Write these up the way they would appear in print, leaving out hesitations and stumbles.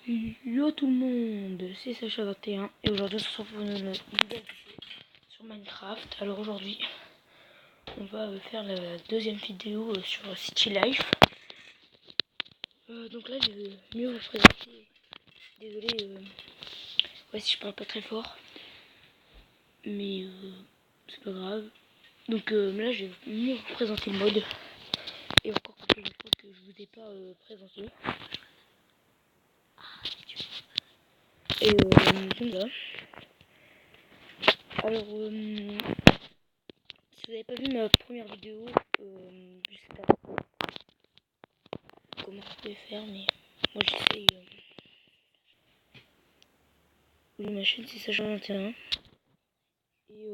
Yo tout le monde, c'est Sacha21 et aujourd'hui on se retrouve pour une nouvelle vidéo sur Minecraft. Alors aujourd'hui on va faire la deuxième vidéo sur City Life. Donc là je vais mieux vous présenter. Désolé ouais, si je parle pas très fort, mais c'est pas grave. Donc là je vais mieux vous présenter le mode. Et encore une fois que je vous ai pas présenté. Et donc là. Alors si vous n'avez pas vu ma première vidéo, je sais pas comment vous pouvez faire, mais moi j'essaye. Oui, ma chaîne c'est Sacha21. Et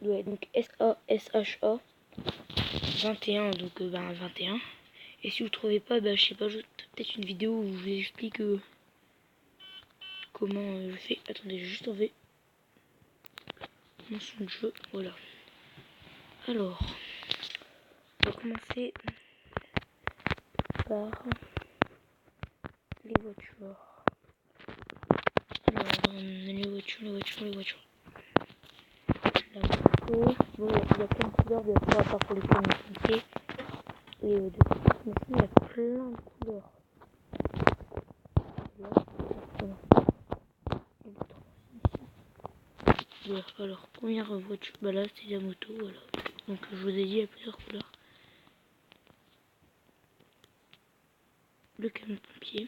ouais, donc SASHA 21, donc 21. Et si vous trouvez pas, je sais pas, peut-être une vidéo où je vous explique comment je fais. Attendez, j'ai juste enlevé mon son de jeu, voilà. Alors, on va commencer par les voitures. Alors, les voitures. La moto, bon, il y a plein de couleurs, bien sûr, à part pour les pompiers. Et de toute façon, il y a plein de couleurs. Là, alors, première voiture, là c'est la moto, voilà. Donc je vous ai dit, il y a plusieurs couleurs. Le camion pompier.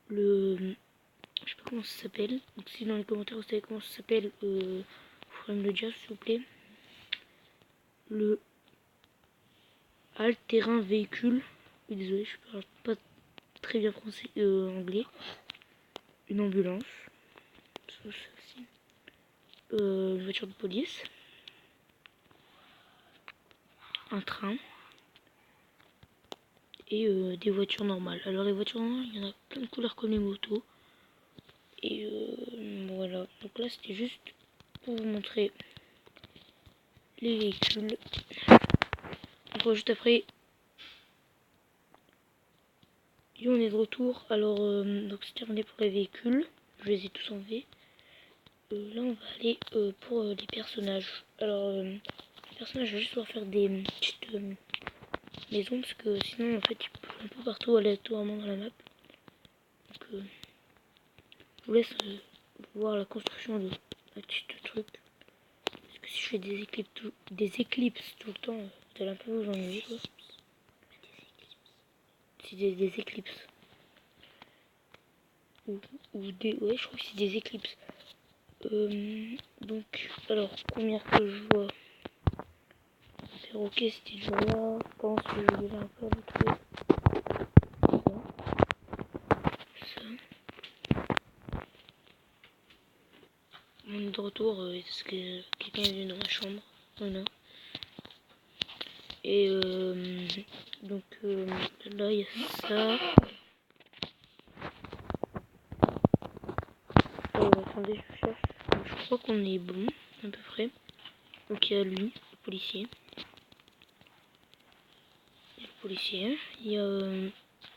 Je sais pas comment ça s'appelle. Donc si dans les commentaires vous savez comment ça s'appelle, vous pourrez me le dire s'il vous plaît. Le all-terrain véhicule. Oui, désolé, je parle pas très bien français, anglais. Une ambulance. Ça aussi. Une voiture de police. Un train. Et des voitures normales. Alors les voitures normales, il y en a plein de couleurs comme les motos. Et voilà. Donc là c'était juste pour vous montrer les véhicules. On voit juste après. Et on est de retour. Alors donc c'est terminé pour les véhicules. Je les ai tous enlevés. Là on va aller pour les personnages. Alors les personnages, je vais juste leur faire des petites maisons parce que sinon en fait ils peuvent un peu partout aléatoirement dans la map. Donc je vous laisse voir la construction de la petite truc. Parce que si je fais des éclipses tout le temps, vous allez un peu vous ennuyer quoi. C'est des éclipses. Ou des... Ouais, je crois que c'est des éclipses. Donc, alors, première que je vois. Ok, c'était déjà là. Je pense que je vais un peu le trouver. Ça. On est de retour parce que quelqu'un est venu dans ma chambre. Voilà. Et donc là, il y a ça. Attendez, je cherche. Je crois qu'on est bon, à peu près. Donc il y a lui, le policier. Il y a le policier. Il y a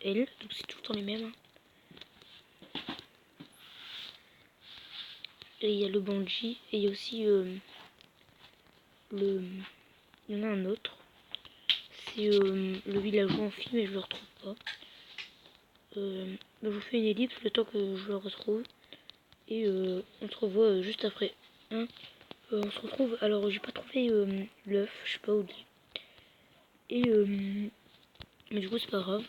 elle, donc c'est tout le temps les mêmes. Et il y a le bandit. Et il y a aussi il y en a un autre. C'est le villageois en film et je le retrouve pas. Je vous fais une ellipse le temps que je le retrouve. Et on se revoit juste après. Hein, on se retrouve. Alors j'ai pas trouvé l'œuf, je sais pas où il est. Et mais du coup c'est pas grave.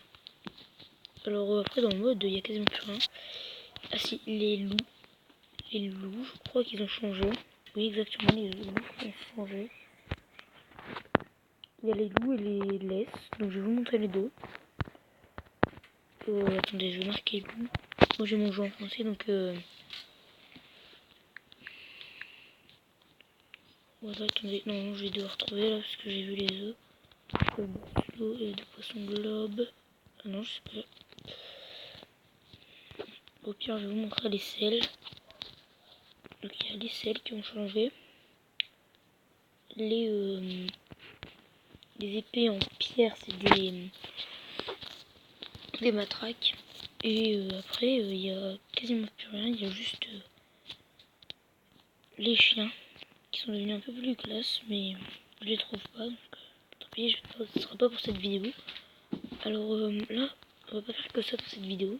Alors après dans le mode il y a quasiment plus rien. Ah si, les loups. Les loups, je crois qu'ils ont changé. Oui exactement, les loups ont changé. Il y a les loups et les laisses. Donc je vais vous montrer les deux. Attendez, je vais marquer loup. Moi j'ai mon jeu en français donc voilà, attendez, non, je vais devoir retrouver là parce que j'ai vu les œufs. Et de poisson globe. Ah non, je sais pas. Au pire, je vais vous montrer les selles. Donc il y a les selles qui ont changé. Les épées en pierre, c'est des matraques. Et après, il y a quasiment plus rien, il y a juste les chiens qui sont devenus un peu plus classe, mais je les trouve pas, donc tant pis, ce sera pas pour cette vidéo. Alors là, on va pas faire que ça dans cette vidéo,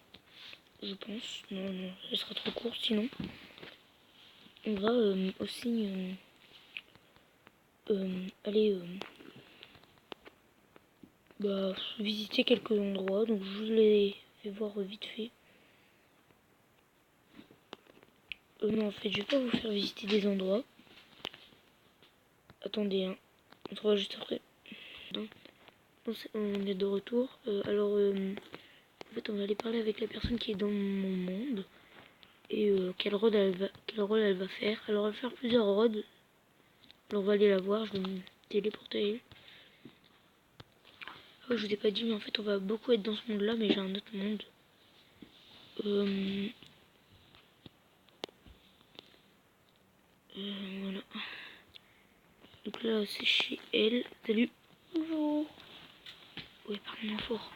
je pense. Non, non, elle sera trop courte sinon. On va aussi aller visiter quelques endroits, donc je vous les vais voir vite fait. Non, en fait, je vais pas vous faire visiter des endroits. Attendez, hein. On se revoit juste après. Non. On est de retour. En fait, on va aller parler avec la personne qui est dans mon monde. Et quel rôle elle va faire. Alors, elle va faire plusieurs rôles. Alors, on va aller la voir. Je vais me téléporter à elle. Oh, je vous ai pas dit, mais en fait, on va beaucoup être dans ce monde-là, mais j'ai un autre monde. Voilà. Donc là, c'est chez elle. Salut. Bonjour. Ouais, parle moins fort.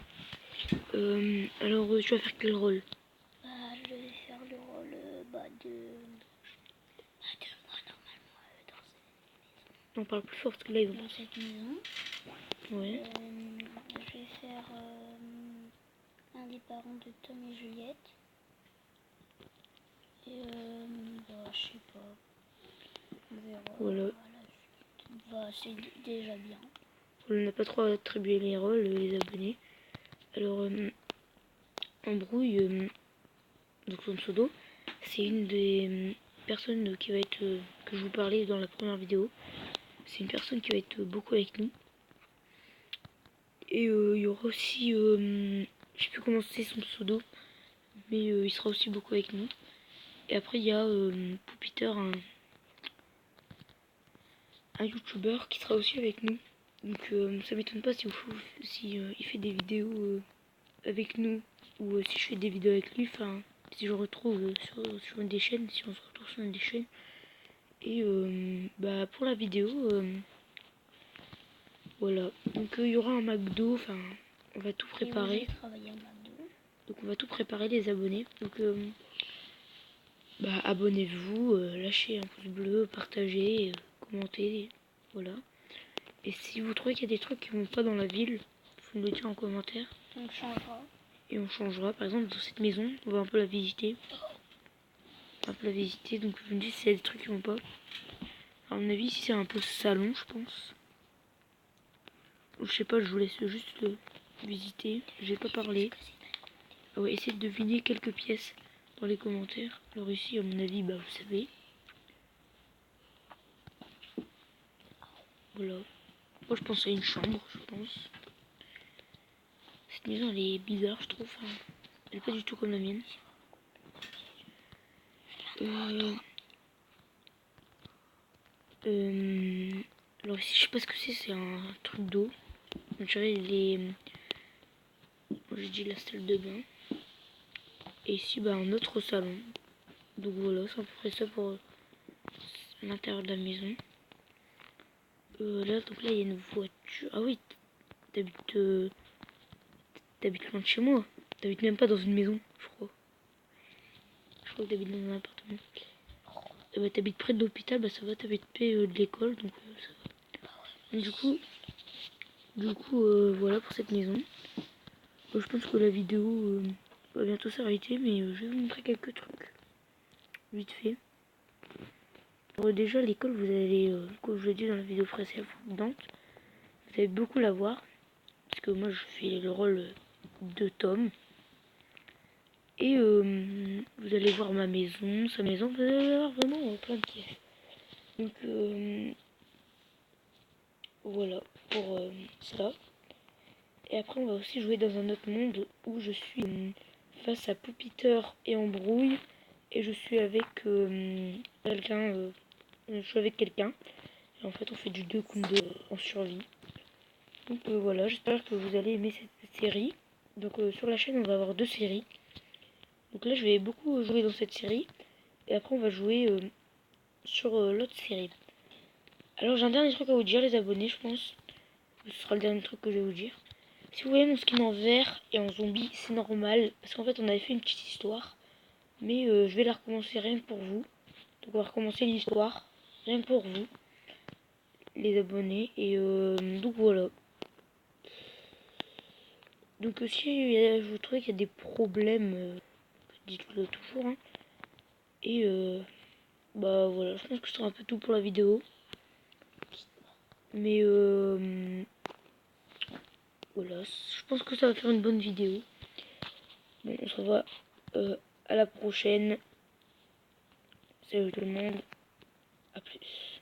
Alors, tu vas faire quel rôle? Je vais faire le rôle de moi normalement On parle plus fort parce que là, ils vont... dans cette maison. Ouais. Je vais faire un des parents de Tom et Juliette. Et je sais pas. On verra. Voilà. C'est déjà bien. On n'a pas trop attribué les rôles, les abonnés. Alors, Embrouille, donc son pseudo, c'est une des personnes qui va être, que je vous parlais dans la première vidéo. C'est une personne qui va être beaucoup avec nous. Et il y aura aussi, je sais plus comment c'est son pseudo, mais il sera aussi beaucoup avec nous. Et après, il y a Poupiter, un youtubeur qui sera aussi avec nous. Donc ça m'étonne pas si il fait des vidéos avec nous ou si je fais des vidéos avec lui. Enfin, si je retrouve sur une des chaînes, si on se retrouve sur une des chaînes. Et pour la vidéo, voilà. Donc il y aura un McDo. Enfin, on va tout préparer. Donc on va tout préparer les abonnés. Donc abonnez-vous, lâchez un pouce bleu, partagez, commentez, voilà. Et si vous trouvez qu'il y a des trucs qui vont pas dans la ville, vous me le dire en commentaire. On changera. Et on changera. Par exemple, dans cette maison, on va un peu la visiter. Donc vous me dites s'il y a des trucs qui vont pas. À mon avis, ici c'est un peu salon, je pense. Ou je sais pas, je vous laisse juste le visiter. J'ai pas parlé. Ah ouais, essayez de deviner quelques pièces dans les commentaires. Alors ici, à mon avis, vous savez. Voilà. Moi, je pense à une chambre, je pense. Cette maison, elle est bizarre, je trouve. Enfin, elle est pas du tout comme la mienne. Alors ici, je sais pas ce que c'est un truc d'eau. On dirait j'ai dit la salle de bain. Et ici, un autre salon. Donc voilà, c'est à peu près ça pour l'intérieur de la maison. Donc là, il y a une voiture. Ah oui, t'habites loin de chez moi. T'habites même pas dans une maison, je crois. Je crois que t'habites dans un appartement. T'habites près de l'hôpital, ça va, t'habites près de l'école, donc ça va. Du coup, voilà pour cette maison. Je pense que la vidéo va bientôt s'arrêter, mais je vais vous montrer quelques trucs. Vite fait. Alors, déjà, l'école, vous allez, comme je l'ai dit dans la vidéo précédente, vous allez beaucoup la voir. Parce que moi, je fais le rôle de Tom. Et vous allez voir ma maison, sa maison, vous allez voir vraiment plein de pièces. Donc voilà pour ça. Et après on va aussi jouer dans un autre monde où je suis face à Poupiter et Embrouille. Et je suis avec quelqu'un. Je suis avec quelqu'un. Et en fait on fait du 2 contre 2 en survie. Donc voilà, j'espère que vous allez aimer cette série. Donc sur la chaîne on va avoir 2 séries. Donc là je vais beaucoup jouer dans cette série. Et après on va jouer sur l'autre série. Alors j'ai un dernier truc à vous dire les abonnés, je pense. Ce sera le dernier truc que je vais vous dire. Si vous voyez mon skin en vert et en zombie, c'est normal. Parce qu'en fait, on avait fait une petite histoire. Mais je vais la recommencer rien que pour vous. Donc on va recommencer l'histoire rien que pour vous, les abonnés. Et donc voilà. Donc si vous trouvez qu'il y a des problèmes, dites-le toujours. Hein. Et bah voilà, je pense que ce sera un peu tout pour la vidéo. Mais voilà, je pense que ça va faire une bonne vidéo. Bon, on se revoit à la prochaine. Salut tout le monde, à plus.